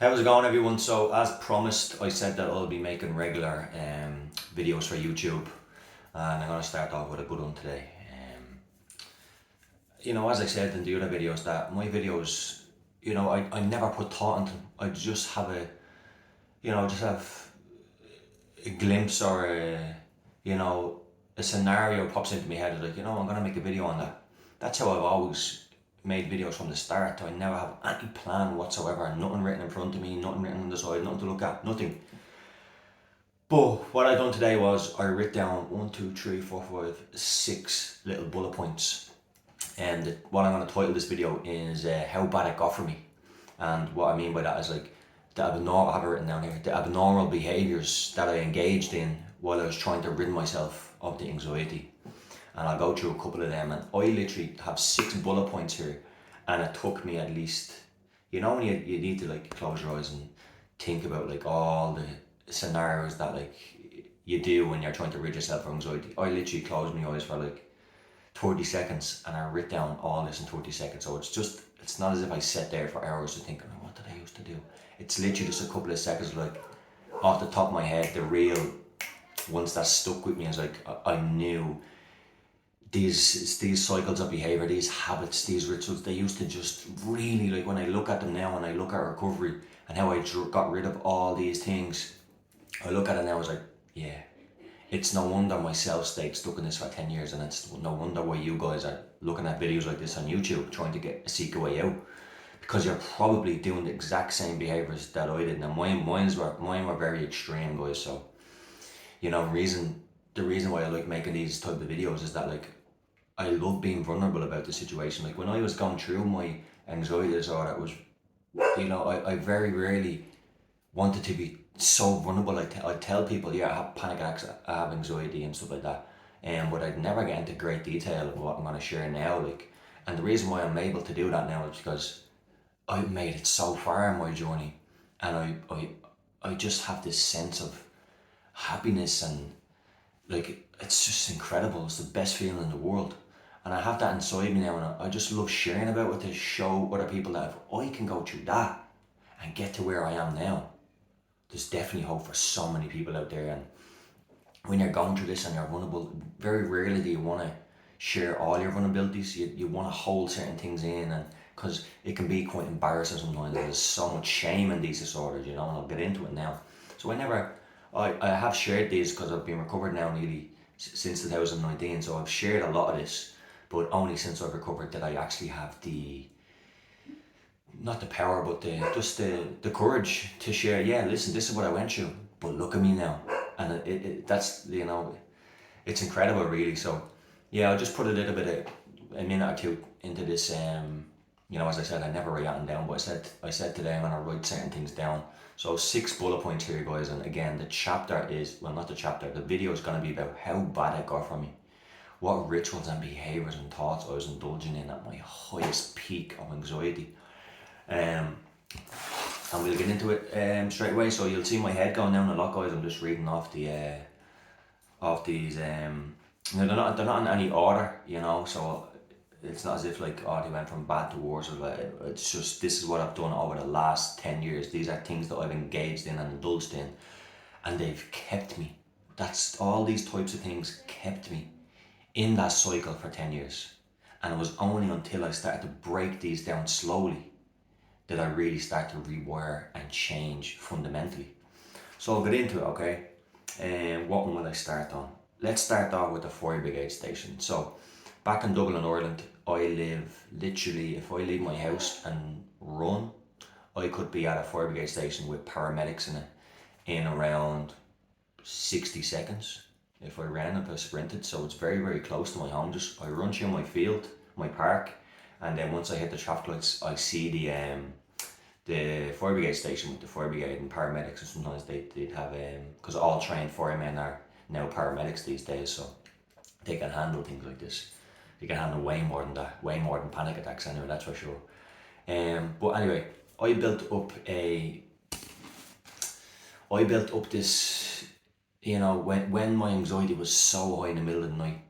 How's it going, everyone? So, as promised, I said that I'll be making regular videos for YouTube, and I'm going to start off with a good one today. As I said in the other videos, that my videos, I never put thought into them. I just have a glimpse or a scenario pops into my head. It's like, I'm going to make a video on that. That's how I've always made videos from the start. I never have any plan whatsoever, nothing written in front of me, nothing written on the side, nothing to look at, nothing. But what I done today was I wrote down 1, 2, 3, 4, 5, 6 little bullet points. And what I'm going to title this video is how bad it got for me. And what I mean by that is like I have it written down here, the abnormal behaviours that I engaged in while I was trying to rid myself of the anxiety. And I'll go through a couple of them, and I literally have 6 bullet points here, and it took me at least, when you need to like close your eyes and think about like all the scenarios that like you do when you're trying to rid yourself of anxiety. I literally closed my eyes for like 30 seconds and I wrote down all this in 30 seconds. So it's not as if I sat there for hours to think, oh, what did I used to do? It's literally just a couple of seconds, like off the top of my head, the real ones that stuck with me is like I knew these cycles of behavior, these habits, these rituals, they used to just really, like when I look at them now and I look at recovery and how I got rid of all these things, I look at it now, I was like, yeah, it's no wonder my self-state stuck in this for 10 years, and it's no wonder why you guys are looking at videos like this on YouTube trying to seek a way out, because you're probably doing the exact same behaviors that I did. Now mine were very extreme, guys. So the reason why I like making these type of videos is that like I love being vulnerable about the situation. Like when I was going through my anxiety disorder, it was, I very rarely wanted to be so vulnerable. I'd tell people, yeah, I have panic attacks, I have anxiety and stuff like that. But I'd never get into great detail of what I'm going to share now. And the reason why I'm able to do that now is because I've made it so far in my journey, and I just have this sense of happiness, and like it's just incredible. It's the best feeling in the world, and I have that inside me now, and I just love sharing about it to show other people that if I can go through that and get to where I am now, there's definitely hope for so many people out there. And when you're going through this and you're vulnerable, very rarely do you want to share all your vulnerabilities. You want to hold certain things in, and because it can be quite embarrassing sometimes. There's so much shame in these disorders, and I'll get into it now. So I have shared these because I've been recovered now nearly since 2019. So I've shared a lot of this, but only since I've recovered did I actually have not the power, but the courage to share. Yeah, listen, this is what I went through, but look at me now, and that's it's incredible, really. So yeah, I'll just put a minute or two into this. As I said, I never write anything down, but I said today I'm gonna write certain things down. So 6 bullet points here, guys, and again, the video is gonna be about how bad it got for me, what rituals and behaviors and thoughts I was indulging in at my highest peak of anxiety. And we'll get into it straight away. So you'll see my head going down a lot, guys. I'm just reading off these. They're not in any order, So it's not as if like they went from bad to worse. Or like, it's just this is what I've done over the last 10 years. These are things that I've engaged in and indulged in, and they've kept me. That's all these types of things kept me in that cycle for 10 years. And it was only until I started to break these down slowly that I really start to rewire and change fundamentally. So I'll get into it, okay? And what one will I start on? Let's start off with the fire brigade station. So back in Dublin, Ireland, I live literally, if I leave my house and run, I could be at a fire brigade station with paramedics in around 60 seconds if I sprinted. So it's very, very close to my home. I run through my field, my park, and then once I hit the traffic lights, I see the fire brigade station with the fire brigade and paramedics. And sometimes they'd have because all trained firemen are now paramedics these days, so they can handle things like this. They can handle way more than that, way more than panic attacks anyway, that's for sure. But anyway, I built up this, when my anxiety was so high in the middle of the night,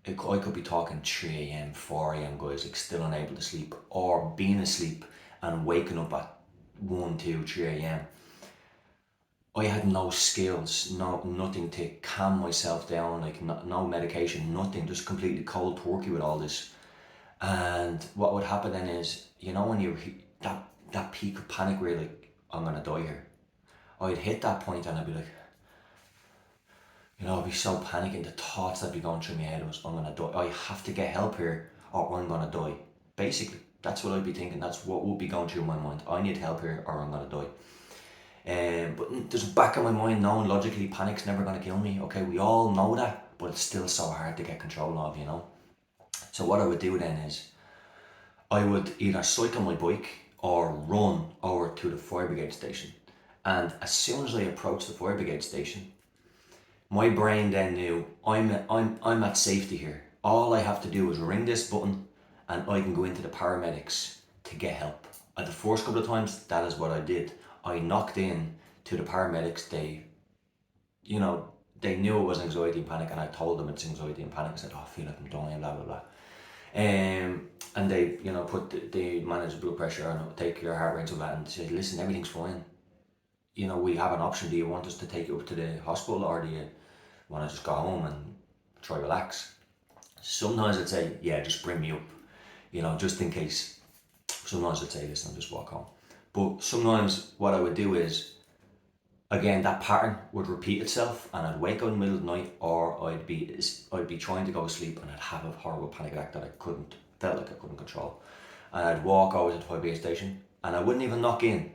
I could be talking 3 a.m, 4 a.m, guys, like still unable to sleep, or being asleep and waking up at 1, 2, 3 a.m. I had no skills, nothing to calm myself down, like no medication, nothing, just completely cold turkey with all this. And what would happen then is, when that peak of panic where you're like, I'm gonna die here. I'd hit that point and I'd be like, I'd be so panicking. The thoughts that'd be going through my head was, I'm gonna die. I have to get help here or I'm gonna die. Basically, that's what I'd be thinking. That's what would be going through my mind. I need help here or I'm gonna die. But there's back in my mind knowing logically panic's never gonna kill me. Okay, we all know that, but it's still so hard to get control of, So what I would do then is I would either cycle my bike or run over to the fire brigade station. And as soon as I approached the fire brigade station, my brain then knew I'm at safety here. All I have to do is ring this button and I can go into the paramedics to get help. At the first couple of times, that is what I did. I knocked in to the paramedics. They knew it was anxiety and panic, and I told them it's anxiety and panic. I said, I feel like I'm dying, blah, blah, blah. And they, they manage blood pressure and take your heart rate and all that and say, listen, everything's fine. We have an option. Do you want us to take you up to the hospital or do you want to just go home and try relax? Sometimes I'd say, yeah, just bring me up, just in case. Sometimes I'd say, listen, I'll just walk home. But sometimes what I would do is, again, that pattern would repeat itself and I'd wake up in the middle of the night or I'd be trying to go to sleep and I'd have a horrible panic attack that felt like I couldn't control. And I'd walk over to the fire station and I wouldn't even knock in.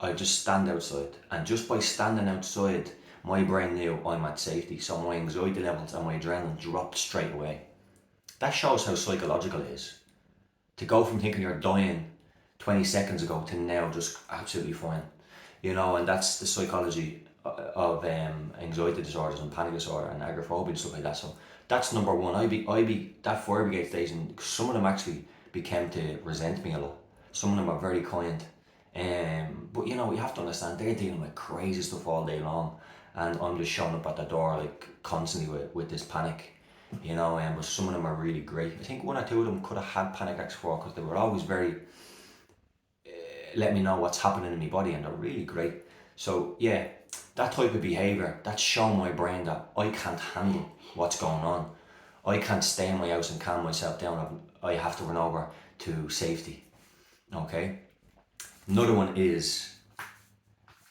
I'd just stand outside. And just by standing outside, my brain knew I'm at safety. So my anxiety levels and my adrenaline dropped straight away. That shows how psychological it is. To go from thinking you're dying 20 seconds ago to now just absolutely fine. And that's the psychology of anxiety disorders and panic disorder and agoraphobia and stuff like that. So that's number one. That fire brigade station, some of them actually became to resent me a lot. Some of them are very kind. But you have to understand they're dealing with crazy stuff all day long, and I'm just showing up at the door like constantly with this panic. But some of them are really great. I think one or two of them could have had panic attacks before because they were always very let me know what's happening in my body, and they're really great. So yeah, that type of behaviour, that's showing my brain that I can't handle what's going on. I can't stay in my house and calm myself down. I have to run over to safety. Okay. Another one is,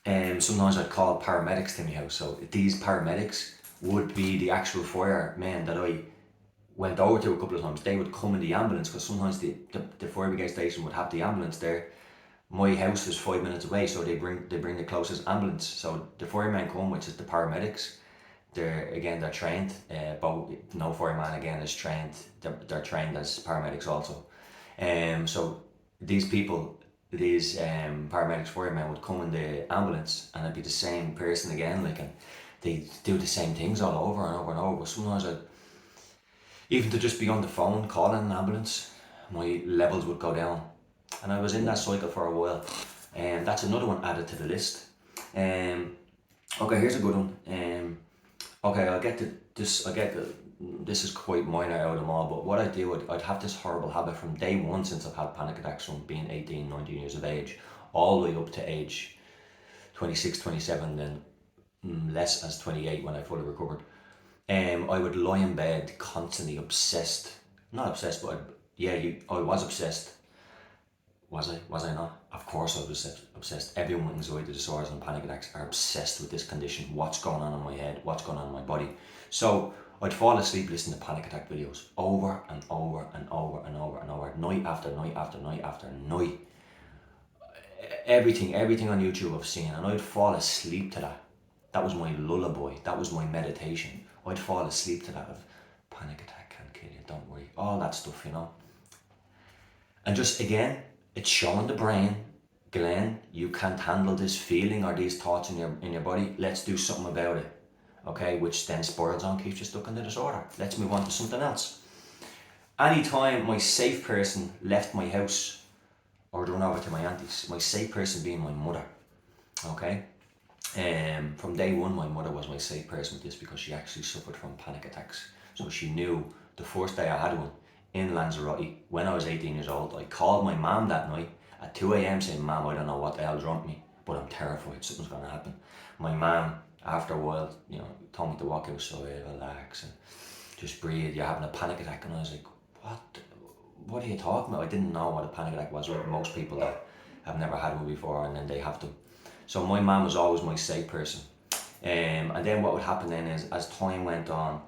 sometimes I'd call paramedics to my house. So these paramedics would be the actual firemen that I went over to a couple of times. They would come in the ambulance because sometimes the fire brigade station would have the ambulance there. My house is 5 minutes away, so they bring the closest ambulance. So the firemen come, which is the paramedics. They're trained. But no fireman again is trained. They're trained as paramedics also. So these people, these paramedics, firemen would come in the ambulance, and it'd be the same person again. Like, and they do the same things all over and over and over. But sometimes even to just be on the phone calling an ambulance, my levels would go down. And I was in that cycle for a while. And that's another one added to the list. Okay, here's a good one. Okay, this is quite minor out of them all, but what I do, I'd have this horrible habit from day one since I've had panic attacks from being 18, 19 years of age, all the way up to age 26, 27, then less as 28 when I fully recovered. I would lie in bed constantly obsessed. Not obsessed, but I was obsessed. Was I not? Of course I was obsessed. Everyone with anxiety disorders and panic attacks are obsessed with this condition. What's going on in my head? What's going on in my body? So I'd fall asleep listening to panic attack videos over and over and over and over and over, night after night after night after night. Everything on YouTube I've seen, and I'd fall asleep to that. That was my lullaby. That was my meditation. I'd fall asleep to that of panic attack can't kill you, don't worry. All that stuff, And just again, it's showing the brain, Glenn, you can't handle this feeling or these thoughts in your body. Let's do something about it. Okay, which then spirals on, keeps you stuck in the disorder. Let's move on to something else. Anytime my safe person left my house or run over to my auntie's, my safe person being my mother. Okay? From day one, my mother was my safe person with this because she actually suffered from panic attacks. So she knew the first day I had one in Lanzarote when I was 18 years old. I called my mum that night at 2 a.m. saying, Mom, I don't know what the hell's wrong with me, but I'm terrified something's going to happen. My mom, after a while, told me to walk outside, relax, and just breathe. You're having a panic attack. And I was like, what are you talking about? I didn't know what a panic attack was. With most people that have never had one before, and then they have them. So my mom was always my safe person. And then what would happen then is, as time went on,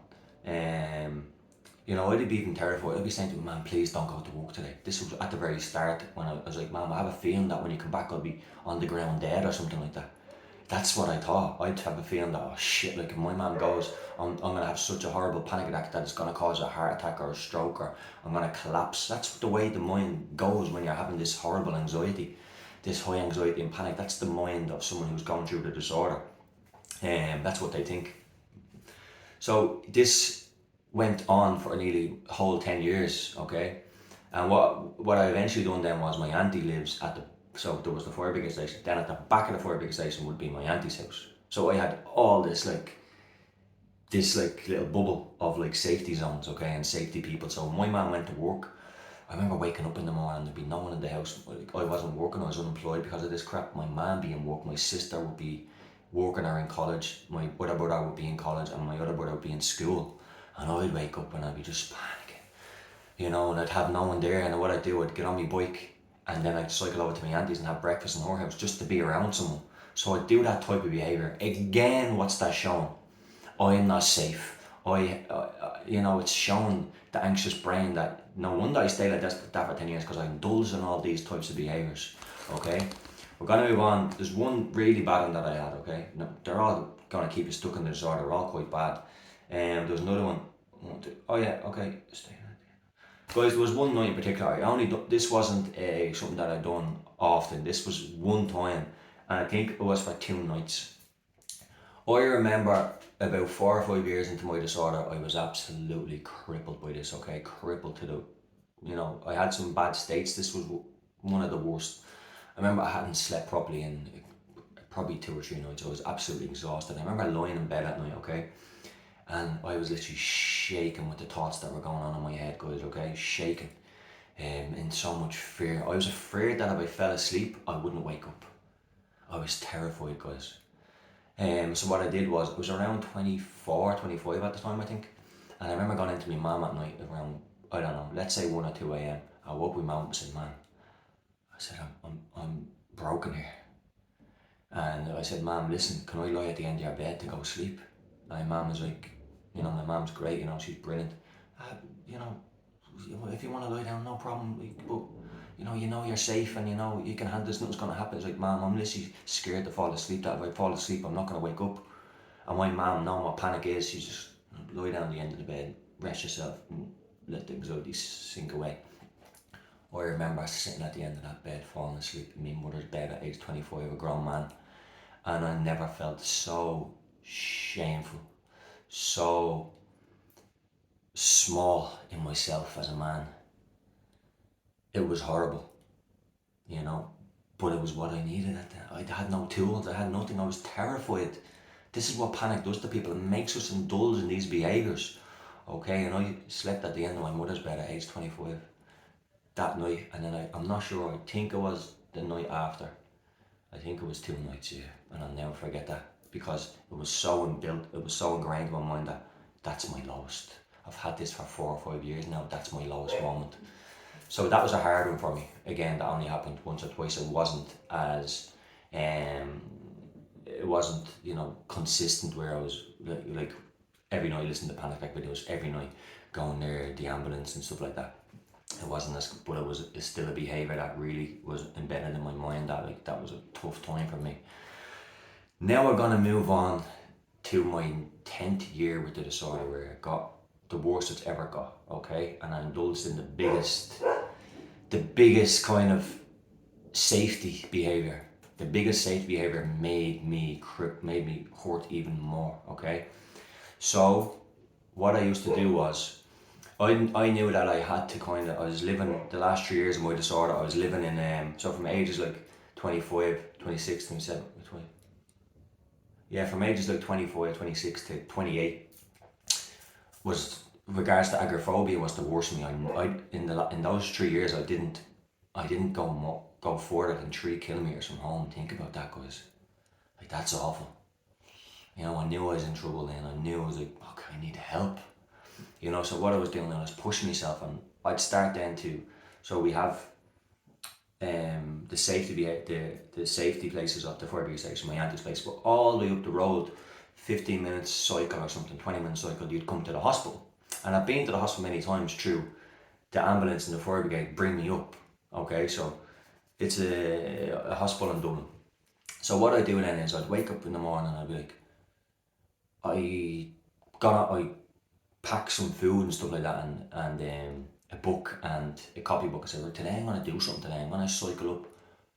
I'd be even terrified. I'd be saying to my mom, please don't go to work today. This was at the very start when I was like, Mom, I have a feeling that when you come back, I'll be on the ground dead or something like that. That's what I thought. I'd have a feeling that, oh shit, like if my mom goes, I'm going to have such a horrible panic attack that it's going to cause a heart attack or a stroke, or I'm going to collapse. That's the way the mind goes when you're having this horrible anxiety, this high anxiety and panic. That's the mind of someone who's gone through the disorder. That's what they think. So this went on for nearly a whole 10 years, okay? And what I eventually done then was, my auntie lives at so there was the fire brigade station, then at the back of the fire brigade station would be my auntie's house. So I had all this little bubble of like safety zones, okay, and safety people. So when my mum went to work, I remember waking up in the morning, there'd be no one in the house. I wasn't working, I was unemployed because of this crap. My mum be in work, my sister would be working or in college, my other brother would be in college, and my other brother would be in school. And I'd wake up and I'd be just panicking, and I'd have no one there. And what I'd do, I'd get on my bike and then I'd cycle over to my auntie's and have breakfast in her house just to be around someone. So I'd do that type of behaviour. Again, what's that showing? I'm not safe. It's showing the anxious brain that no wonder I stay like that for 10 years, because I indulge in all these types of behaviours. Okay? We're going to move on. There's one really bad one that I had, okay? No, they're all going to keep you stuck in the disorder. They're all quite bad. There's another one. Oh yeah, okay. Stay. Guys, there was one night in particular. This wasn't something that I'd done often. This was one time, and I think it was for 2 nights. I remember about 4 or 5 years into my disorder, I was absolutely crippled by this. Okay, crippled to I had some bad states. This was one of the worst. I remember I hadn't slept properly in probably 2 or 3 nights. I was absolutely exhausted. I remember lying in bed at night, okay, and I was literally shaking with the thoughts that were going on in my head, guys, okay? Shaking. In so much fear. I was afraid that if I fell asleep, I wouldn't wake up. I was terrified, guys. So what I did was, it was around 24, 25 at the time, I think. And I remember going into my mum at night around, I don't know, let's say 1 or 2 a.m. I woke my mum and said, "Man," I said, I'm broken here. And I said, "Mum, listen, can I lie at the end of your bed to go sleep?" And my mum was like, my mum's great, she's brilliant. If you want to lie down, no problem. But you're safe, and you can handle this. Nothing's gonna happen. It's like, "Mum, I'm literally scared to fall asleep. That if I fall asleep, I'm not gonna wake up." And my mum, knowing what panic is, she's just lie down the end of the bed, rest yourself, and let the anxiety sink away. I remember sitting at the end of that bed, falling asleep in my mother's bed at age 25, a grown man, and I never felt so shameful, so small in myself as a man. It was horrible, but it was what I needed at that. I had no tools, I had nothing, I was terrified. This is what panic does to people. It makes us indulge in these behaviours, okay? And I slept at the end of my mother's bed at age 25 that night, and then I'm not sure, I think it was the night after. I think it was 2 nights, yeah, and I'll never forget that, because it was so ingrained in my mind that that's my lowest. I've had this for 4 or 5 years now, that's my lowest moment. So that was a hard one for me. Again, that only happened once or twice. It wasn't as, consistent, where I was like every night listening to panic attack videos, every night going near the ambulance and stuff like that. It wasn't as, but it's still a behaviour that really was embedded in my mind, that was a tough time for me. Now we're gonna move on to my 10th year with the disorder, where it got the worst it's ever got, okay? And I indulged in the biggest kind of safety behaviour. The biggest safety behaviour made me hurt even more, okay? So what I used to do was, I knew that I had to I was living the last 3 years of my disorder, I was living in, so from ages like 25, 26, 27, 20, yeah, from ages like 25, 26 to 28, was, regards to agoraphobia, was the worst for me. In those 3 years, I didn't go go further than 3 kilometers from home. Think about that, guys. Like, that's awful. You know, I knew I was in trouble then. I knew I was like, okay, I need help. You know, so what I was doing, I was pushing myself, and I'd start then to, so we have the safety places up the fire brigade station, my auntie's place, but all the way up the road, 15 minutes cycle or something, 20 minutes cycle, you'd come to the hospital. And I've been to the hospital many times through the ambulance and the fire brigade bring me up. Okay, so it's a hospital in Dublin. So what I do then is I'd wake up in the morning and I'd be like, I pack some food and stuff like that, and a book and a copybook. I said, well, today I'm going to do something today. I'm going to cycle up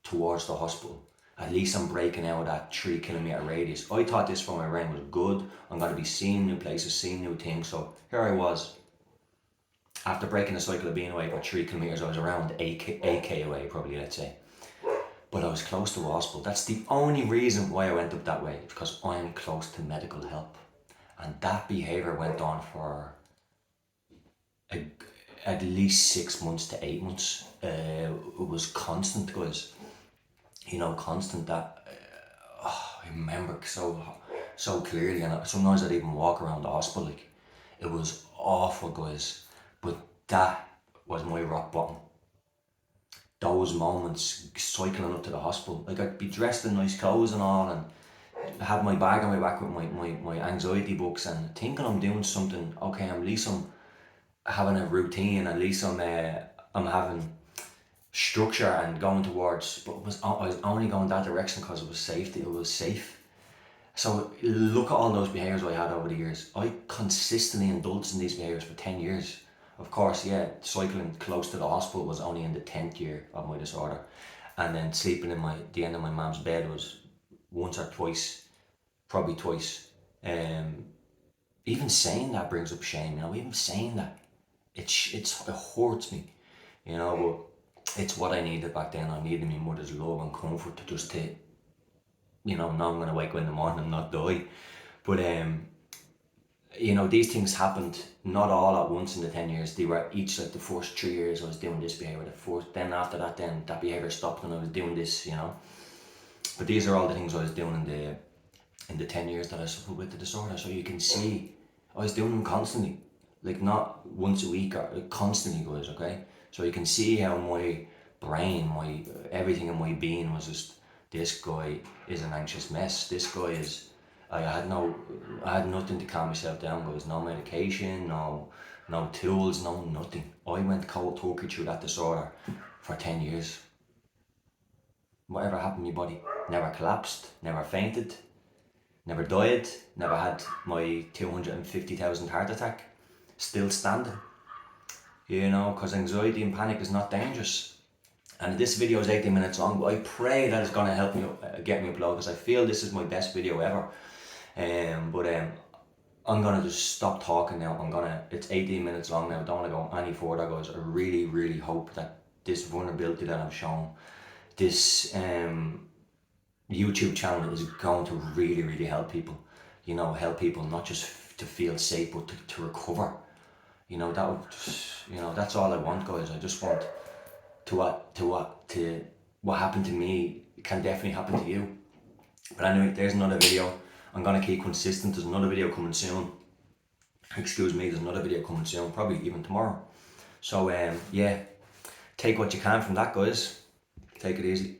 towards the hospital. At least I'm breaking out of that 3 kilometre radius. I thought this for my brain was good. I'm going to be seeing new places, seeing new things. So here I was. After breaking the cycle of being away for 3 kilometres, I was around 8k away, probably, let's say. But I was close to a hospital. That's the only reason why I went up that way, because I'm close to medical help. And that behaviour went on for at least 6 months to 8 months. It was constant, guys. You know, constant. That I remember so clearly, and sometimes I'd even walk around the hospital. Like, it was awful, guys. But that was my rock bottom. Those moments, cycling up to the hospital, like, I'd be dressed in nice clothes and all, and have my bag on my back with my anxiety books, and thinking I'm doing something. Okay, at least I'm having a routine, at least I'm having structure and going towards, but I was only going that direction because it was safety. It was safe. So look at all those behaviours I had over the years. I consistently indulged in these behaviours for 10 years. Of course, yeah, cycling close to the hospital was only in the 10th year of my disorder, and then sleeping in the end of my mum's bed was once or twice, probably twice. Even saying that brings up shame. You know, even saying that, it hurts me. You know, but it's what I needed back then. I needed my mother's love and comfort to just to, you know I'm gonna wake up in the morning and not die. But you know, these things happened not all at once in the 10 years. They were each, like, the first 3 years I was doing this behaviour, then after that, then that behaviour stopped and I was doing this, you know. But these are all the things I was doing in the 10 years that I suffered with the disorder. So you can see I was doing them constantly, like, not once a week, or like, constantly, guys. Okay, so you can see how my brain, my everything in my being was just, this guy is an anxious mess. This guy is, I had nothing to calm myself down, guys. No medication, no tools, no nothing. I went cold turkey through that disorder for 10 years. Whatever happened to my body, never collapsed, never fainted, never died, never had my 250,000 heart attack. Still standing. You know, because anxiety and panic is not dangerous. And this video is 18 minutes long, but I pray that it's going to help me get me uploaded, because I feel this is my best video ever. But I'm going to just stop talking now. It's 18 minutes long now. I don't want to go any further, guys. I really, really hope that this vulnerability that I'm showing, this YouTube channel, is going to really, really help people. You know, help people not just to feel safe, but to recover. You know, that's all I want, guys. I just want what happened to me can definitely happen to you. But anyway, there's another video. I'm gonna keep consistent. There's another video coming soon. Excuse me, there's another video coming soon, probably even tomorrow. So yeah, take what you can from that, guys. Take it easy.